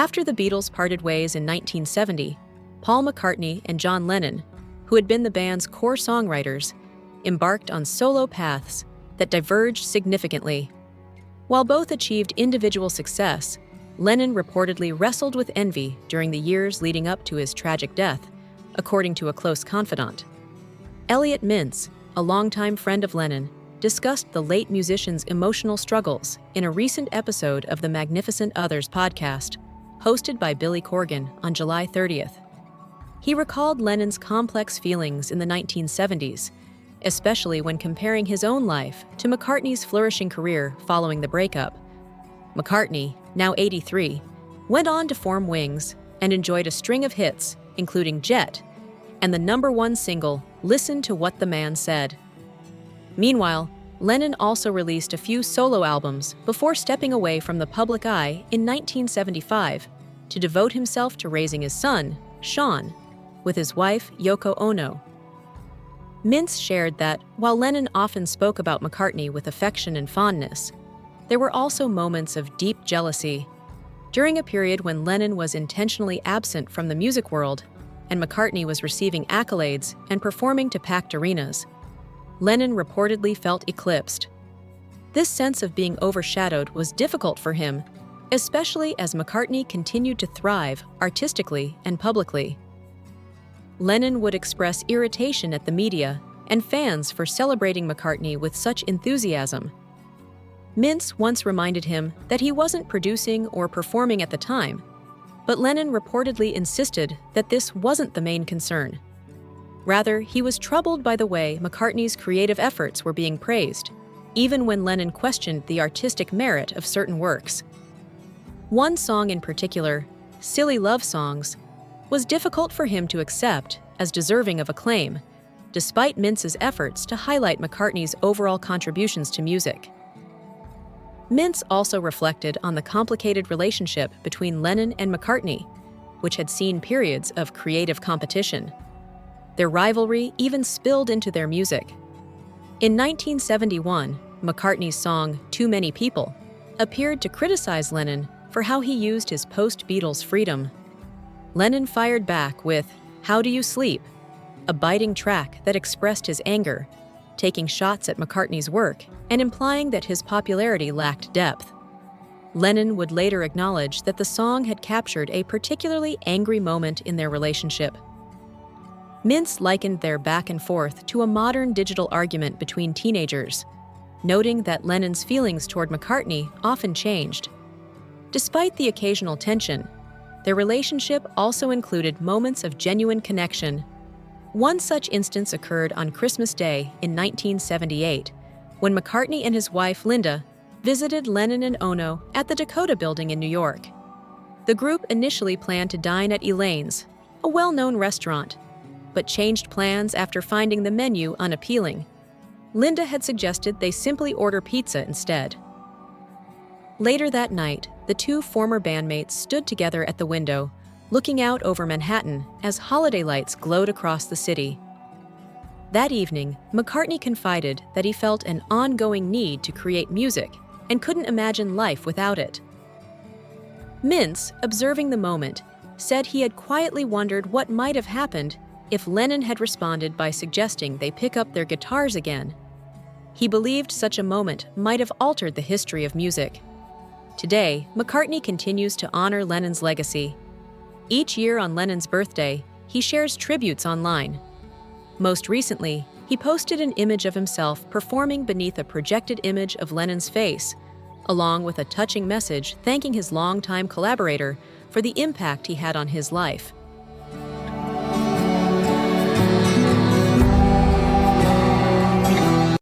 After the Beatles parted ways in 1970, Paul McCartney and John Lennon, who had been the band's core songwriters, embarked on solo paths that diverged significantly. While both achieved individual success, Lennon reportedly wrestled with envy during the years leading up to his tragic death, according to a close confidant. Elliot Mintz, a longtime friend of Lennon, discussed the late musician's emotional struggles in a recent episode of the Magnificent Others podcast, hosted by Billy Corgan on July 30th. He recalled Lennon's complex feelings in the 1970s, especially when comparing his own life to McCartney's flourishing career following the breakup. McCartney, now 83, went on to form Wings and enjoyed a string of hits, including Jet, and the '1 single, Listen to What the Man Said. Meanwhile, Lennon also released a few solo albums before stepping away from the public eye in 1975 to devote himself to raising his son, Sean, with his wife, Yoko Ono. Mintz shared that, while Lennon often spoke about McCartney with affection and fondness, there were also moments of deep jealousy. During a period when Lennon was intentionally absent from the music world and McCartney was receiving accolades and performing to packed arenas, Lennon reportedly felt eclipsed. This sense of being overshadowed was difficult for him, especially as McCartney continued to thrive artistically and publicly. Lennon would express irritation at the media and fans for celebrating McCartney with such enthusiasm. Mintz once reminded him that he wasn't producing or performing at the time, but Lennon reportedly insisted that this wasn't the main concern. Rather, he was troubled by the way McCartney's creative efforts were being praised, even when Lennon questioned the artistic merit of certain works. One song in particular, Silly Love Songs, was difficult for him to accept as deserving of acclaim, despite Mintz's efforts to highlight McCartney's overall contributions to music. Mintz also reflected on the complicated relationship between Lennon and McCartney, which had seen periods of creative competition. Their rivalry even spilled into their music. In 1971, McCartney's song Too Many People appeared to criticize Lennon for how he used his post-Beatles freedom. Lennon fired back with How Do You Sleep?, a biting track that expressed his anger, taking shots at McCartney's work and implying that his popularity lacked depth. Lennon would later acknowledge that the song had captured a particularly angry moment in their relationship. Mintz likened their back and forth to a modern digital argument between teenagers, noting that Lennon's feelings toward McCartney often changed. Despite the occasional tension, their relationship also included moments of genuine connection. One such instance occurred on Christmas Day in 1978, when McCartney and his wife, Linda, visited Lennon and Ono at the Dakota Building in New York. The group initially planned to dine at Elaine's, a well-known restaurant, but changed plans after finding the menu unappealing. Linda had suggested they simply order pizza instead. Later that night, the two former bandmates stood together at the window, looking out over Manhattan as holiday lights glowed across the city. That evening, McCartney confided that he felt an ongoing need to create music and couldn't imagine life without it. Mintz, observing the moment, said he had quietly wondered what might have happened if Lennon had responded by suggesting they pick up their guitars again. He believed such a moment might have altered the history of music. Today, McCartney continues to honor Lennon's legacy. Each year on Lennon's birthday, he shares tributes online. Most recently, he posted an image of himself performing beneath a projected image of Lennon's face, along with a touching message thanking his longtime collaborator for the impact he had on his life.